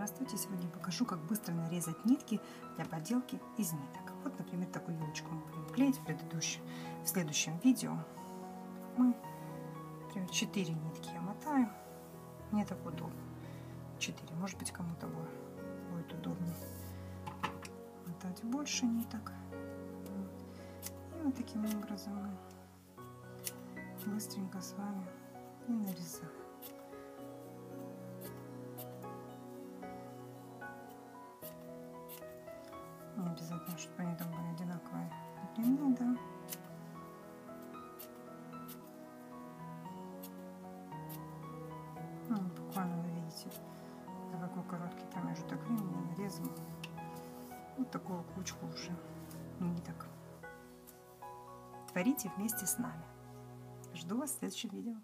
Здравствуйте! Сегодня я покажу, как быстро нарезать нитки для поделки из ниток. Вот, например, такую елочку мы будем клеить в следующем видео. Мы, например, 4 нитки я мотаю. Мне так удобно. 4. Может быть, кому-то будет удобнее мотать больше ниток. И вот таким образом мы быстренько с вами и нарезаем. Не обязательно, чтобы они там были одинаковые длины, да. Ну, буквально вы видите, за какой короткий промежуток времени я нарезала вот такую кучку уже ниток. Творите вместе с нами. Жду вас в следующем видео.